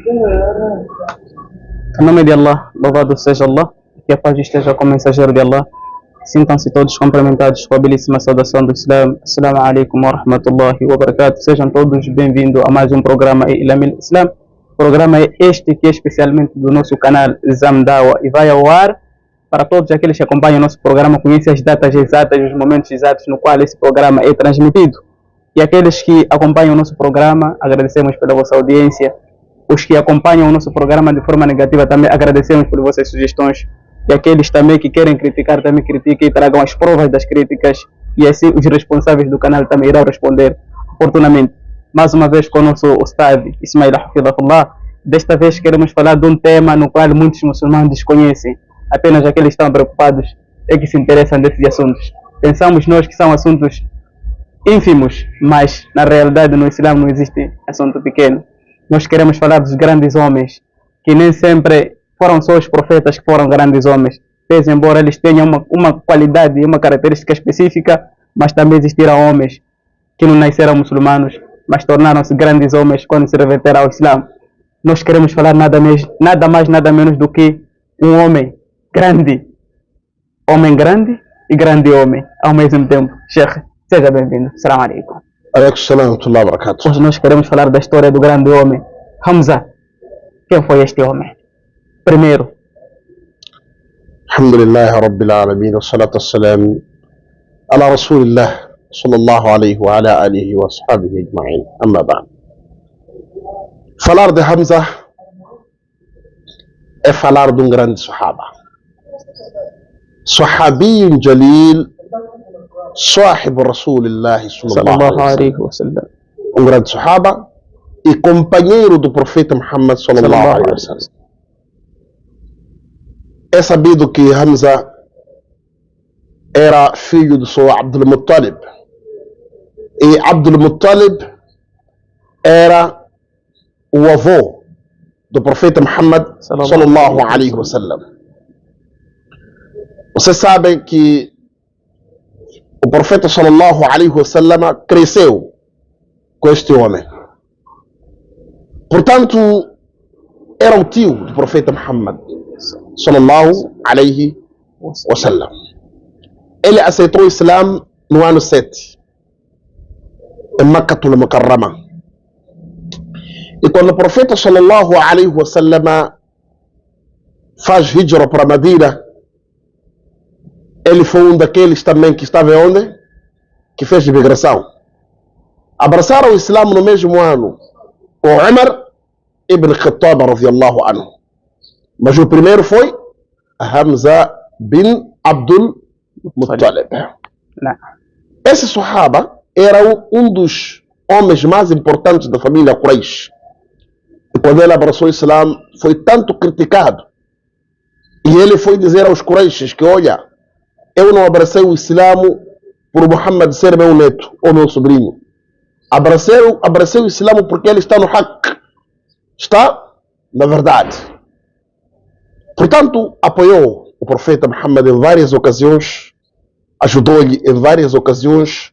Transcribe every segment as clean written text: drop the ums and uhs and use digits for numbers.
Em nome de Allah, louvado seja Allah, que a paz esteja com o mensageiro de Allah. Sintam-se todos cumprimentados com a belíssima saudação do Islam. Assalamu alaikum wa rahmatullahi wa barakatuh. Sejam todos bem-vindos a mais um programa Ilamil Islam. Programa este que é especialmente do nosso canal Zamdawa e vai ao ar para todos aqueles que acompanham o nosso programa, conhecem as datas exatas, os momentos exatos no qual esse programa é transmitido. E aqueles que acompanham o nosso programa, agradecemos pela vossa audiência. Os que acompanham o nosso programa de forma negativa também agradecemos por vossas sugestões. E aqueles também que querem criticar também critiquem e tragam as provas das críticas. E assim os responsáveis do canal também irão responder oportunamente. Mais uma vez com o nosso Ustad Ismail Hafidahullah. Desta vez queremos falar de um tema no qual muitos muçulmanos desconhecem. Apenas aqueles que estão preocupados é que se interessam desses assuntos. Pensamos nós que são assuntos ínfimos, mas na realidade no Islã não existe assunto pequeno. Nós queremos falar dos grandes homens, que nem sempre foram só os profetas que foram grandes homens. Pese embora eles tenham uma qualidade e uma característica específica, mas também existiram homens que não nasceram muçulmanos, mas tornaram-se grandes homens quando se reverteram ao Islã. Nós queremos falar nada mais, nada menos do que um homem grande e grande homem ao mesmo tempo. Sheikh, seja bem-vindo. Assalamu alaikum. Alaikum salam wa rahmatullahi wa barakatuh. Hoje nós queremos falar da história do grande homem, Hamza. Quem foi este homem? Primeiro. Alhamdulillah Rabbil Alamin wa salatu wassalam ala Rasulillah sallallahu alayhi wa ala alihi wa ashabihi ajma'in. Amma ba'd. Falar de Hamza é falar de um grande sahaba. Sahabiyun jalil, sahib Rasulillah sallallahu alayhi wa sallam. Um grande sahaba e companheiro do profeta Muhammad sallallahu alayhi wa sallam. É sabido que Hamza era filho do seu Abdul Muttalib. E Abdul Muttalib era o avô do profeta Muhammad sallallahu alaihi wasallam. Vocês sabem que o profeta sallallahu alaihi wasallam cresceu com este homem. Portanto, era o tio do profeta Muhammad sallallahu alaihi wasallam. Ele aceitou o Islã no ano 7, em Makkatul Mukarrama. E quando o profeta sallallahu alaihi wasallam faz hijra para Medina, ele foi um daqueles também que estava onde? Que fez imigração. Abraçaram o Islã no mesmo ano com Umar ibn Khattab radiyallahu anhu. Mas o primeiro foi Hamza bin Abdul Muttalib. Esse sahaba era um dos homens mais importantes da família Quraysh. E quando ele abraçou o Islã, foi tanto criticado. E ele foi dizer aos Qurayshes que, olha, eu não abracei o Islã por Muhammad ser meu neto ou meu sobrinho. Abracei o Islã porque ele está no haqq. Está na verdade. Portanto, apoiou o profeta Muhammad em várias ocasiões, ajudou-lhe em várias ocasiões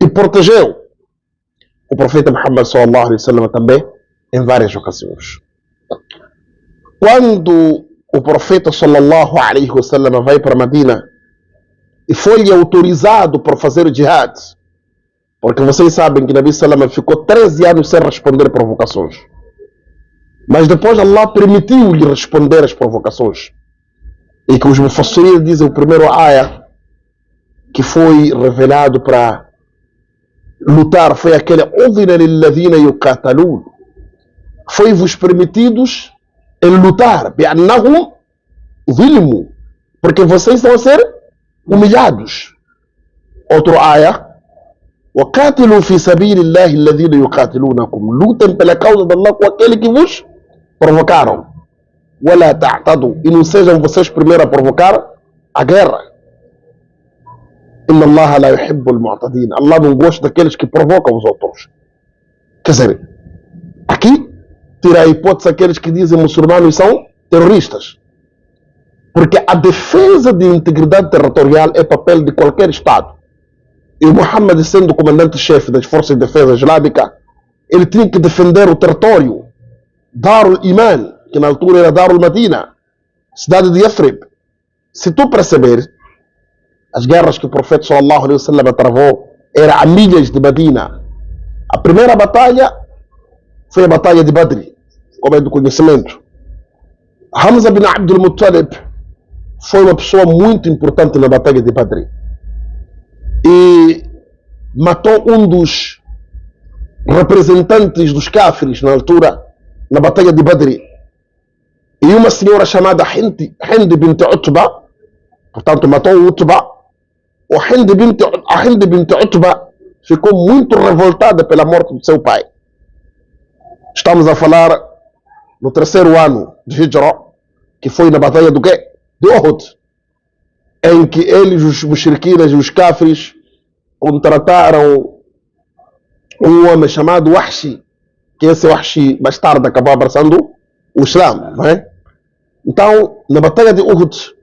e protegeu o profeta Muhammad sallallahu alaihi wasallam também em várias ocasiões. Quando o profeta sallallahu alaihi wasallam vai para Medina e foi-lhe autorizado para fazer o jihad, porque vocês sabem que Nabi sallam ficou 13 anos sem responder provocações. Mas depois Allah permitiu-lhe responder às provocações. E que os mufassirin dizem o primeiro ayah que foi revelado para lutar foi aquele udhina lilladhina yuqatalun. Foi-vos permitidos em lutar, bi'annahum zulmu, porque vocês estão a ser humilhados. Outro ayah, وقاتلوا في سبيل الله الذين يقاتلونكم. Lutem pela causa de Allah com aquele que vos provocaram. ولا تعتدوا. E não sejam vocês primeiro a provocar a guerra. إن الله لا يحب المعتدين. Allah não gosta daqueles que provocam os outros. Quer dizer, aqui tira a hipótese aqueles que dizem muçulmanos são terroristas. Porque a defesa de integridade territorial é papel de qualquer Estado. E o Muhammad, sendo o comandante-chefe das Forças de Defesa Islâmica, ele tinha que defender o território Darul Iman, que na altura era Darul Madina, cidade de Yathrib. Se tu perceber, as guerras que o profeta sallallahu alaihi wasallam travou eram a milhas de Medina. A primeira batalha foi a batalha de Badr, como é do conhecimento. Hamza bin Abdul Muttalib foi uma pessoa muito importante na batalha de Badr e matou um dos representantes dos kafirs na altura, na batalha de Badr. E uma senhora chamada Hind bint Utba, portanto matou Utba. O Hind bint Utba ficou muito revoltada pela morte do seu pai. Estamos a falar no 3º ano de Hijra, que foi na batalha do quê? De Uhud, em que eles, os mushriquines e os kafirs, contrataram um homem chamado Wahshi, que esse Wahshi mais tarde acabou abraçando o Islã, não é? Então, na batalha de Uhud,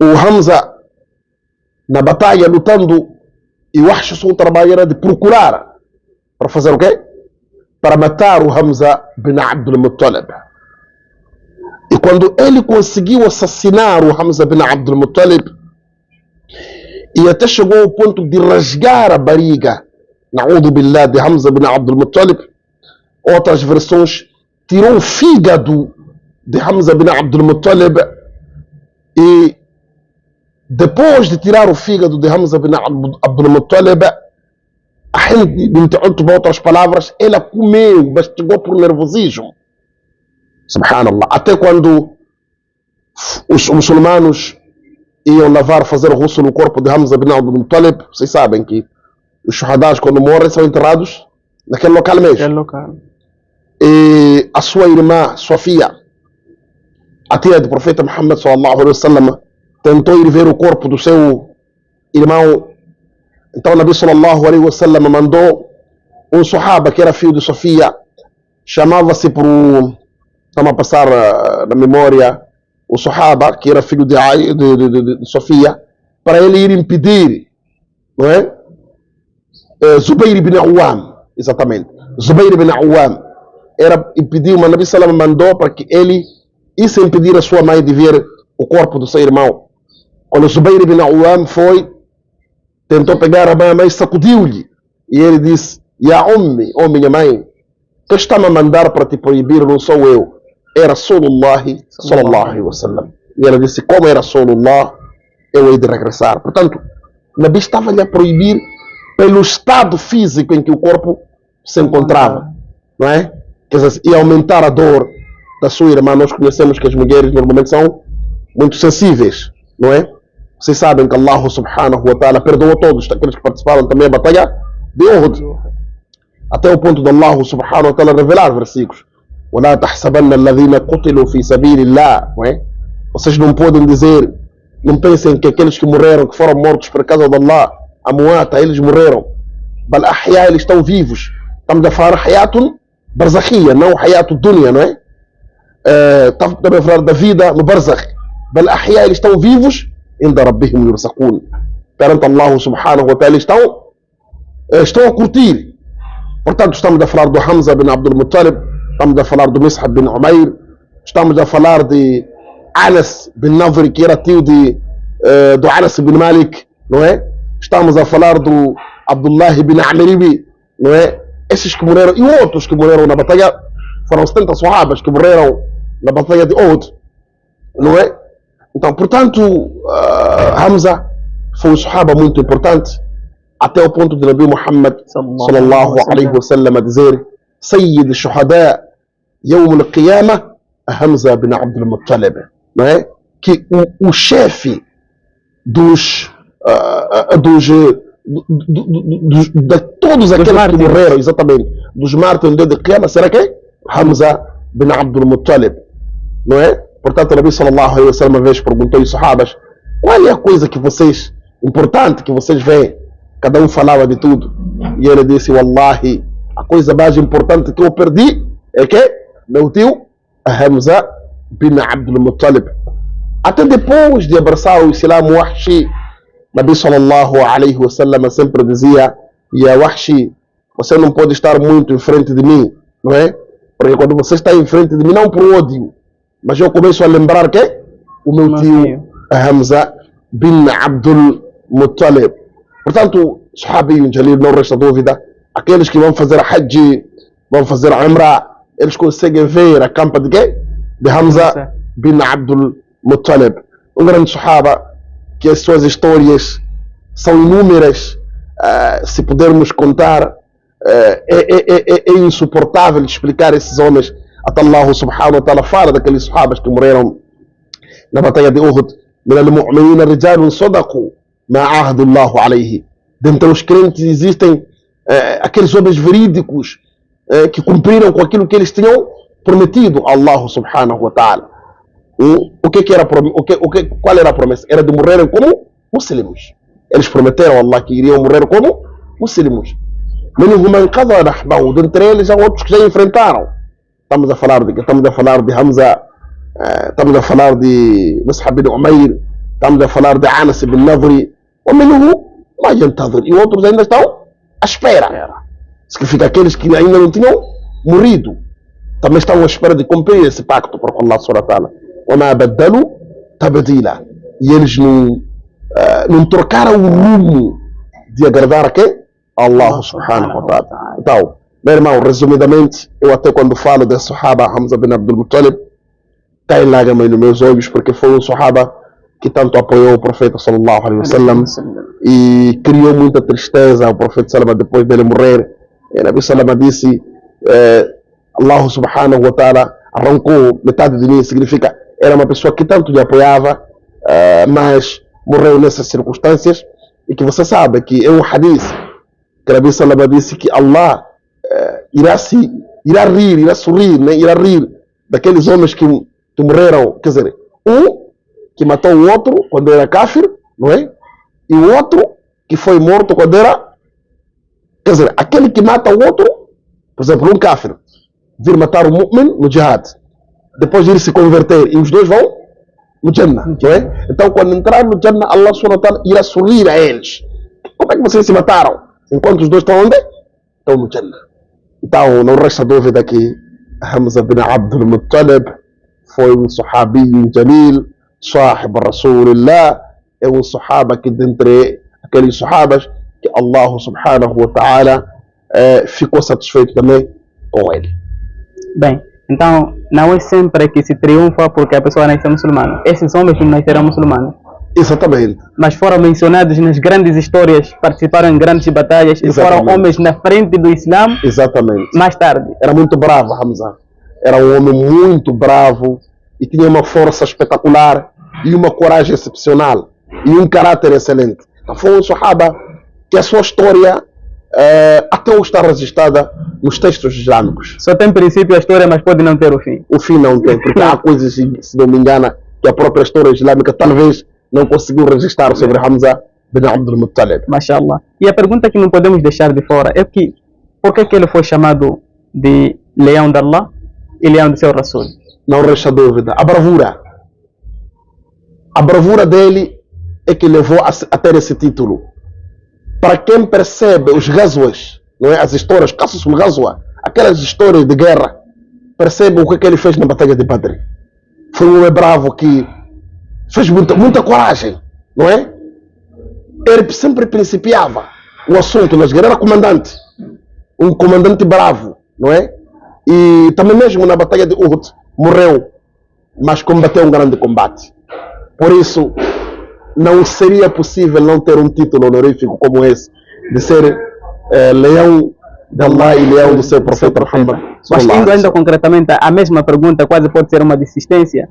o Hamza, na batalha lutando, e o Wahshi sua trabalho era de procurar para fazer o quê? Para matar o Hamza bin Abdul Muttalib. E quando ele conseguiu assassinar o Hamza bin Abdul Muttalib, e até chegou ao ponto de rasgar a barriga, na'udhu billah, de Hamza bin Abdul Muttalib, outras versões, tirou o fígado de Hamza bin Abdul Muttalib, e depois de tirar o fígado de Hamza bin Abdul Muttalib, a Hind bint Utba, outras palavras, ela comeu, mas chegou por nervosismo. Subhanallah. Até quando os muçulmanos iam fazer o rosto no corpo de Hamza bin Abdul Muttalib, vocês sabem que os shuhadás, quando morrem, são enterrados naquele local mesmo. E a sua irmã, Sofia, a tia do profeta Muhammad sallallahu alaihi wasallam, tentou ir ver o corpo do seu irmão. Então o Nabi sallallahu alaihi wasallam mandou um sahaba que era filho de Sofia, chamava-se por estamos a passar na memória o sahaba que era filho de Sofia, para ele ir impedir, não é? Zubair ibn Awam, exatamente. Zubair ibn Awam era impediu, mas o Nabi sallallahu mandou para que ele isso impedir a sua mãe de ver o corpo do seu irmão. Quando Zubair ibn Awam foi, tentou pegar a mãe, sacudiu-lhe. E ele disse: Ya ummi, oh minha mãe, tu está-me a mandar para te proibir, não sou eu. É Rasulullah sallallahu alaihi wasallam. E ela disse: como é Rasulullah, eu hei de regressar. Portanto, o Nabi estava-lhe a proibir pelo estado físico em que o corpo se encontrava, não é? Quer dizer, e aumentar a dor da sua irmã. Nós conhecemos que as mulheres normalmente são muito sensíveis, não é? Vocês sabem que Allah subhanahu wa ta'ala perdoou todos aqueles que participaram também da batalha de Uhud, até o ponto de Allah subhanahu wa ta'ala revelar versículos: وَلَا تَحْسَبَنَّ الَّذِينَ قُتِلُوا فِي سَبِيلِ اللَّهِ, não é? Vocês não podem dizer, não pensem que aqueles que morreram, que foram mortos por causa de Allah, amuata, eles morreram. Bal ahya, eles estão vivos. Estamos a falar hayatun barzakhia, não hayatun dunya, não é? Estamos a falar da vida no barzakh. Bal ahya, eles estão vivos, inda rabbihim yursaqun. Perante Allah subhanahu wa ta'ala, estão a curtir. Portanto, estamos a falar do Hamza bin Abdul Muttalib, estamos a falar do Mus'ab bin Umair, estamos a falar de Anas bin Nadhr, que era tio do Anas bin Malik, não é? Estamos a falar do Abdullah bin Amiribi, não é? Esses que morreram, e outros que morreram na batalha, foram 70 sahabas que morreram na batalha de Uhud, não é? Então, portanto, Hamza foi um sahaba muito importante, até o ponto de Nabi Muhammad sallallahu alaihi wasallam a dizer: Sayyid Shuhada Yawm al-Qiyamah Hamza bin Abdul Muttalib, não é? Que o chefe de todos aqueles que morreram, exatamente, dos mártires no dia de Qiyamah, será que? Hamza bin Abdul Muttalib, não é? Portanto, o Nabi sallallahu alaihi wasallam uma vez perguntou aos sahabas: qual é a coisa que vocês, importante que vocês veem? Cada um falava de tudo. E ele disse: Wallahi, a coisa mais importante que eu perdi é que meu tio, Hamza bin Abdul Muttalib. Até depois de abraçar o Islã, Wahshi, Nabi sallallahu alaihi wasallam sempre dizia: Ya Wahshi, você não pode estar muito em frente de mim, não é? Porque quando você está em frente de mim, não por ódio, mas eu começo a lembrar que o meu tio Hamza bin Abdul Muttalib. Portanto, Sahabi Jalil, não resta dúvida, aqueles que vão fazer a Hajj, vão fazer a Umrah, eles conseguem ver a campa de quê? De Hamza bin Abdul Muttalib. Um grande Sahaba, que as suas histórias são inúmeras, se pudermos contar, é insuportável explicar esses homens. Até Allah subhanahu wa ta'ala fala daqueles sahabas que morreram na batalha de Uhud. من المؤمنين رجال صدقوا ما عهد الله عليه. Dentre os crentes existem aqueles homens verídicos que cumpriram com aquilo que eles tinham prometido a Allah subhanahu wa ta'ala. Qual era a promessa? Era de morrerem como muçulmanos. Eles prometeram a Allah que iriam morrer como muçulmanos. Dentre eles há outros que já enfrentaram. Estamos a falar de Hamza, estamos a falar de Mus'ab bin Umair, estamos a falar de Anas bin Nadri, e outros ainda estão à espera. Significa aqueles que ainda não tinham morrido, também estão à espera de cumprir esse pacto por Allah subhanahu wa ta'ala. وَمَا بَدَّلُوا تَبْدِيلًا. E eles não trocaram o rumo de agradar a quem? Allah subhanahu wa ta'ala. Então, meu irmão, resumidamente, eu até quando falo da Sahaba Hamza bin Abdul Muttalib, cai lágrimas nos meus olhos, porque foi um Sahaba que tanto apoiou o profeta sallallahu alaihi wasallam e criou muita tristeza ao profeta sallallahu depois dele morrer. E Nabi sallallahu disse, Allah subhanahu wa ta'ala arrancou metade de mim, significa, era uma pessoa que tanto lhe apoiava, mas morreu nessas circunstâncias. E que você sabe que é um hadith que Nabi sallallahu disse que Allah irá rir daqueles homens que morreram, quer dizer, um que matou o outro quando era kafir, não é? E o outro que foi morto quando era, quer dizer, aquele que mata o outro, por exemplo, um kafir, vir matar o mu'min no jihad, depois de ir se converter, e os dois vão no Jannah, não é? Então, quando entrar no Jannah, Allah subhanahu wa ta'ala irá sorrir a eles. Como é que vocês se mataram? Enquanto os dois estão onde? Estão no Jannah. Então, não resta dúvida que Hamza bin Abdul Muttalib foi um sahabi jalil, sahib Rasulillah, é um sahaba que dentre aqueles sahabas que Allah subhanahu wa ta'ala ficou satisfeito também com ele. Bem, então não é sempre que se triunfa porque a pessoa nasceu muçulmana. Esses homens não nasceram muçulmanos. Exatamente. Mas foram mencionados nas grandes histórias, participaram em grandes batalhas. Exatamente. E foram homens na frente do Islã. Exatamente. Mais tarde. Era muito bravo, Hamza. Era um homem muito bravo e tinha uma força espetacular e uma coragem excepcional e um caráter excelente. Então foi um sahaba que a sua história até hoje está registrada nos textos islâmicos. Só tem princípio a história, mas pode não ter o fim. O fim não tem, porque há coisas, se não me engano, que a própria história islâmica talvez não conseguiu registrar sobre Hamza bin Abdul Muttalib. Mashallah. E a pergunta que não podemos deixar de fora é que por que ele foi chamado de leão de Allah e leão do seu Rasul? Não resta dúvida. A bravura dele é que levou a ter esse título. Para quem percebe os ghazwas, não é? As histórias, casos de ghazwa, aquelas histórias de guerra, percebe o que ele fez na batalha de Badr. Foi um homem bravo que fez muita coragem, não é? Ele sempre principiava o assunto nas guerras, era comandante, um comandante bravo, não é? E também mesmo na batalha de Uhud morreu, mas combateu um grande combate. Por isso, não seria possível não ter um título honorífico como esse, de ser leão de Allah e leão do seu profeta Muhammad. Mas indo ainda concretamente a mesma pergunta, quase pode ser uma desistência.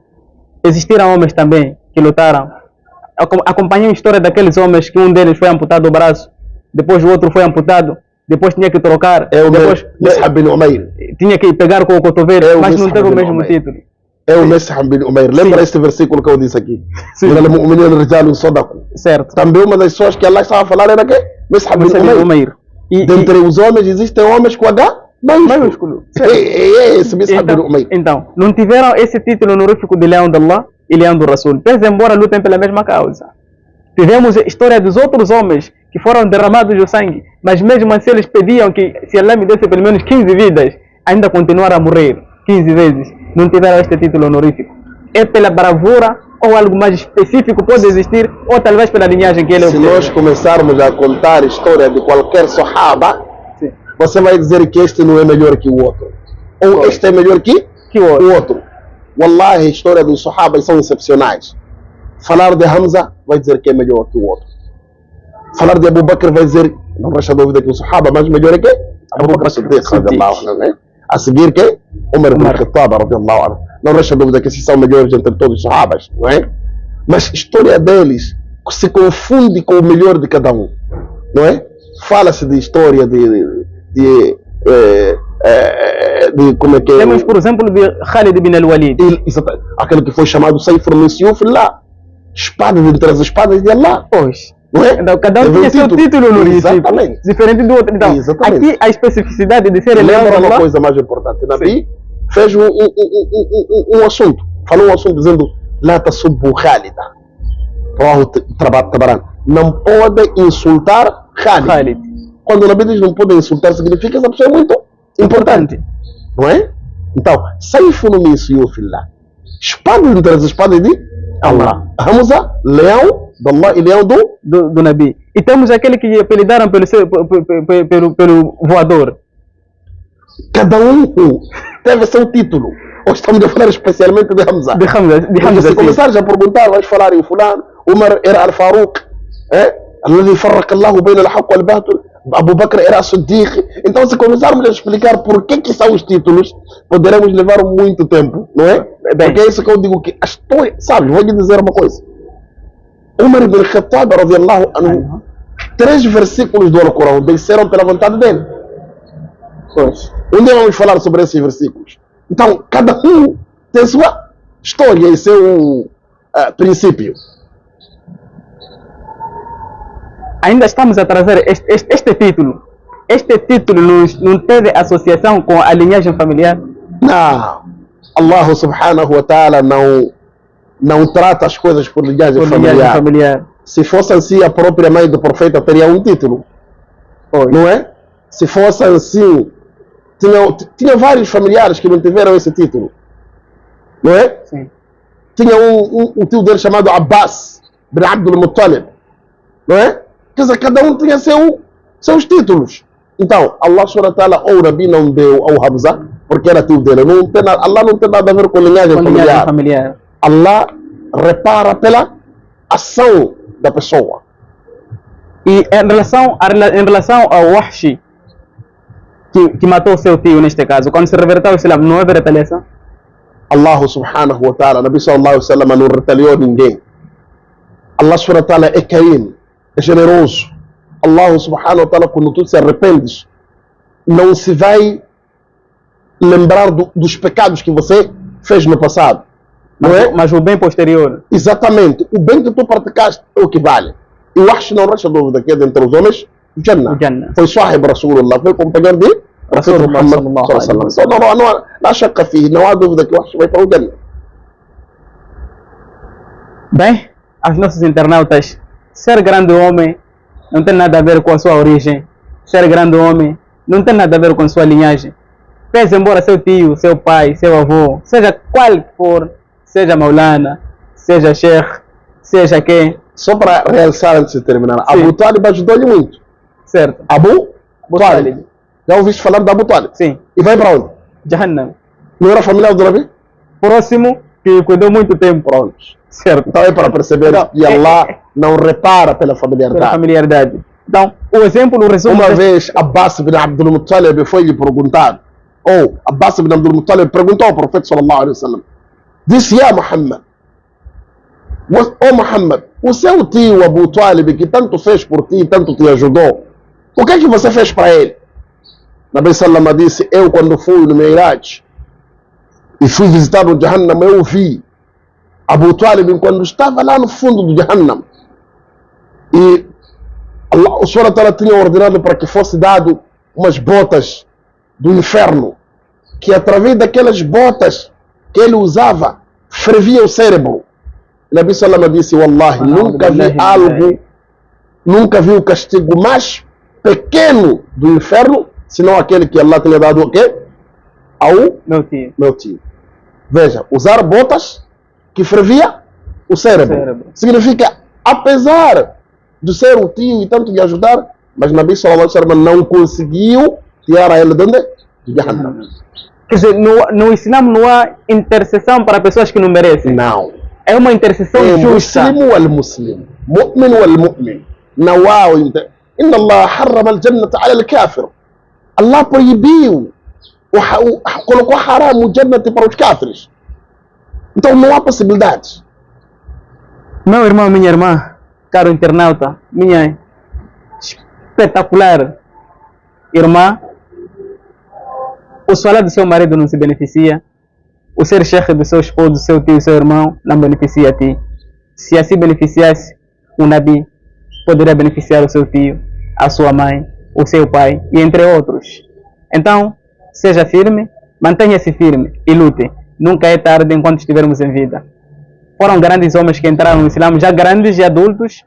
Existiram homens também que lutaram. Acompanhei a história daqueles homens que um deles foi amputado o braço, depois o outro foi amputado, depois tinha que trocar, depois Mus'ab bin Umair tinha que pegar com o cotovelo, mas não teve o mesmo título. É o Mus'ab bin Umair. Lembra este versículo que eu disse aqui? Certo. Também uma das pessoas que Allah estava a falar era que Mus'ab bin Umair. Dentre os homens existem homens com H maiúsculo. É esse Mus'ab bin Umair. Então, não tiveram esse título honorífico de leão de Allah e leão do Rasul, pese embora lutem pela mesma causa. Tivemos a história dos outros homens que foram derramados o sangue, mas mesmo assim eles pediam que se Allah me desse pelo menos 15 vidas, ainda continuar a morrer 15 vezes, não tiveram este título honorífico? É pela bravura ou algo mais específico pode existir, ou talvez pela linhagem que ele Se nós começarmos a contar a história de qualquer sahaba, sim, você vai dizer que este não é melhor que o outro. Ou este é melhor que o outro. Wallahi, a história dos sahabas são excepcionais. Falar de Hamza vai dizer que é melhor que o outro. Falar de Abu Bakr vai dizer, não resta dúvida que o sahaba mais melhor é que Abu Bakr Siddiq, radiallahu anhu. A seguir que Umar ibn Khattab, radiallahu anhu. Não resta dúvida que esses são melhores entre todos os sahabas, não é? Mas a história deles se confunde com o melhor de cada um, não é? Fala-se de história de como é que é? Temos, por exemplo, de Khalid ibn al-Walid. Aquele que foi chamado Sayf al-Misyuf lá. Espada de entre as espadas de Allah. Pois. Não é? Então, cada um tinha seu título no Exatamente. Diferente do outro. Então, aqui a especificidade de ser eleito. Lembra uma coisa mais importante. Nabi fez um assunto. Falou um assunto dizendo: La tasubbu Khalida. Não pode insultar Khalid. Quando o Nabi diz não pode insultar, significa que essa pessoa é muito importante. Não é? Então, Sayfu no Misyufillah. Espada entre as espadas de Allah. Hamza, leão de Allah e leão do Nabi. E temos aquele que apelidaram pelo voador. Cada um teve seu título. Hoje estamos a falar especialmente de Hamza. De Hamza, se começares a perguntar, vais falar em fulano. Umar era Al-Faruq. الذي فرق الله بين الحق والباطل. Abu Bakr era Siddiq. Então, se começarmos a explicar por que são os títulos, poderemos levar muito tempo, não é? Porque é isso que eu digo que a história, sabe, vou lhe dizer uma coisa. Umar ibn Khattab, radiallahu anhu, 3 versículos do Alcorão desceram pela vontade dele. Pois. Um dia vamos falar sobre esses versículos. Então, cada um tem sua história e seu princípio. Ainda estamos a trazer este título. Este título não teve associação com a linhagem familiar? Não. Allah subhanahu wa ta'ala não trata as coisas por linhagem familiar. Se fosse assim, a própria mãe do profeta teria um título. Pois. Não é? Se fosse assim, tinha vários familiares que não tiveram esse título. Não é? Sim. Tinha um tio dele chamado Abbas bin Abdul Muttalib. Não é? Quer dizer, cada um tinha seus títulos. Então, Allah subhanahu wa ta'ala ou Nabi não deu ao Hamza, porque era tio dele. Allah não tem nada a ver com linhagem familiar. Allah repara pela ação da pessoa. E em relação ao Wahshi, que matou seu tio neste caso, quando se reverteu ao Islam, não houve retaliação? Allah subhanahu wa ta'ala, Nabi sallallahu alaihi wa sallam não retaliou ninguém. Allah subhanahu wa ta'ala é Karim, é generoso. Allah subhanahu wa ta'ala, quando tu se arrependes, não se vai lembrar dos pecados que você fez no passado. Mas o bem posterior. Exatamente. O bem que tu praticaste é o que vale. E o Wahshi não resta dúvida que é dentre os homens, Jannah. Foi Sahib Rasulullah, foi companheiro de Rasulullah sallallahu alaihi wa sallam. Não há shakka fihi, não há dúvida que o Wahshi vai para o Jannah. Bem, aos nossos internautas, ser grande homem não tem nada a ver com a sua origem. Ser grande homem não tem nada a ver com a sua linhagem. Pese embora seu tio, seu pai, seu avô, seja qual for, seja Maulana, seja Sheikh, seja quem. Só para realçar antes de terminar, sim. Abu Talib ajudou-lhe muito. Certo. Abu Talib. Já ouviste falar de Abu Talib? Sim. E vai para onde? Jahannam. Não era familiar do Nabi? Próximo, que cuidou muito tempo. Pronto. Certo. Então é para perceber que Allah não repara pela familiaridade. Então, o exemplo, o resumo... Uma vez, Abbas bin Abdul Muttalib foi-lhe perguntar, ou Abbas bin Abdul Muttalib perguntou ao profeta sallallahu alaihi wa sallam, disse, Muhammad, Muhammad, o seu tio Abu Talib, que tanto fez por ti, tanto te ajudou, o que é que você fez para ele? Nabi Salama disse, eu quando fui no Meiraj e fui visitar o Jahannam, eu vi Abu Talib quando estava lá no fundo do Jahannam. E Allah, o Senhor tinha ordenado para que fosse dado umas botas do inferno, que através daquelas botas que ele usava, fervia o cérebro. Nabi Salama disse, Wallahi, nunca vi o castigo mais pequeno do inferno, senão aquele que Allah tinha dado o quê? ao Meu tio. meu tio. Veja, usar botas que fervia o cérebro. Significa, apesar de ser o tio e tanto lhe ajudar, mas Nabi sallallahu alaihi wasallam não conseguiu tirar a ele de onde? De Jahannam. Quer dizer, no Islã não há intercessão para pessoas que não merecem. Não. É uma intercessão justa. Muslim wal muslim, mu'min wal mu'min. Não há o Inna Allah harrama al-jannata ala al-kafir. Allah proibiu, colocou haram o jannati para os cáfiros. Então não há possibilidades. Meu irmão, minha irmã, caro internauta, minha espetacular irmã, o salário do seu marido não se beneficia, o ser chefe do seu esposo, do seu tio, do seu irmão, não beneficia a ti. Se assim beneficiasse, o Nabi poderia beneficiar o seu tio, a sua mãe, o seu pai e entre outros. Então, seja firme, mantenha-se firme e lute. Nunca é tarde enquanto estivermos em vida. Foram grandes homens que entraram no Islã, já grandes e adultos,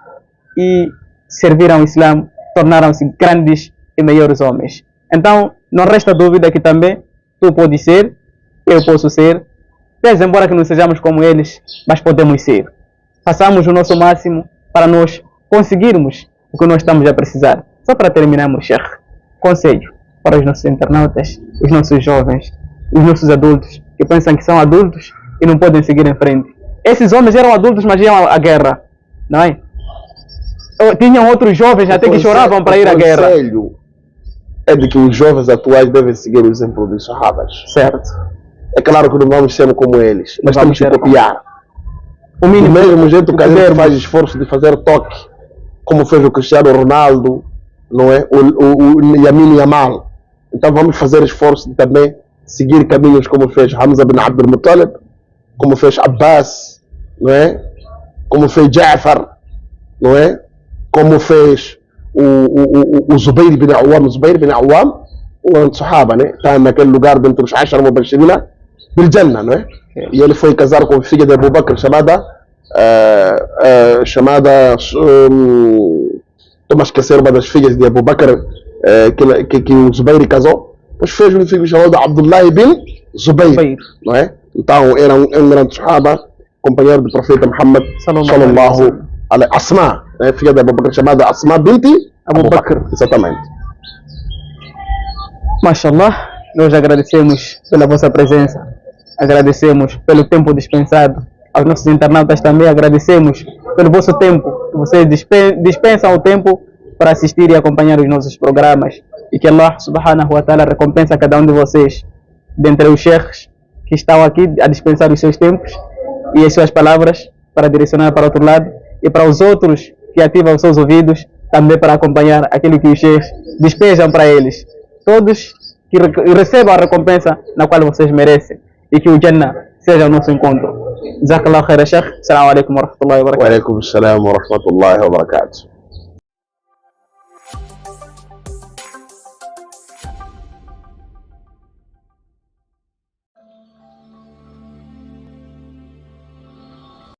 e serviram o Islã, tornaram-se grandes e melhores homens. Então, não resta dúvida que também tu podes ser, eu posso ser, pese embora que não sejamos como eles, mas podemos ser. Façamos o nosso máximo para nós conseguirmos o que nós estamos a precisar. Só para terminarmos, Sheikh, conselho para os nossos internautas, os nossos jovens, os nossos adultos, que pensam que são adultos e não podem seguir em frente. Esses homens eram adultos, mas iam à guerra, não é? Tinham outros jovens até que choravam para ir à guerra. O conselho é de que os jovens atuais devem seguir o exemplo dos sahabas. Certo. É claro que não vamos ser como eles, mas temos que copiar. O mínimo, do mesmo jeito que a gente faz esforço de fazer toque, como fez o Cristiano Ronaldo, não é? O Yamin Yamal. Então vamos fazer esforço de também seguir caminhos como fez Hamza bin Abdul Muttalib, como fez Abbas, não é? Como fez Ja'far, não é? Como fez o Zubair bin Awam. O Zubair bin Awam, um grande sahaba, né? Está naquele lugar dentre os Ashar Mubashirina bil Jannah, não é? E ele foi casar com a filha de Abu Bakr chamada estou a esquecer uma das filhas de Abu Bakr que o Zubair casou, depois fez um filho chamado Abdullah bin Zubair, não é? Então era um grande sahaba, companheiro do profeta Muhammad sallallahu alaihi Asma, né? Filha de Abu Bakr chamada Asma binti Abu Bakr, exatamente. Mashallah, nós agradecemos pela vossa presença, agradecemos pelo tempo dispensado, aos nossos internautas também agradecemos pelo vosso tempo, que vocês dispensam o tempo para assistir e acompanhar os nossos programas, e que Allah subhanahu wa ta'ala recompensa a cada um de vocês, dentre os sheikhs que estão aqui a dispensar os seus tempos e as suas palavras para direcionar para outro lado, e para os outros que ativam os seus ouvidos também para acompanhar aquilo que os sheikhs despejam para eles. Todos que recebam a recompensa na qual vocês merecem, e que o Jannah seja o nosso encontro. Jazakallahu khaira, Sheikh. Assalamu alaikum wa rahmatullahi wa barakatuh. Wa alaikum assalam wa rahmatullahi wa barakatuh.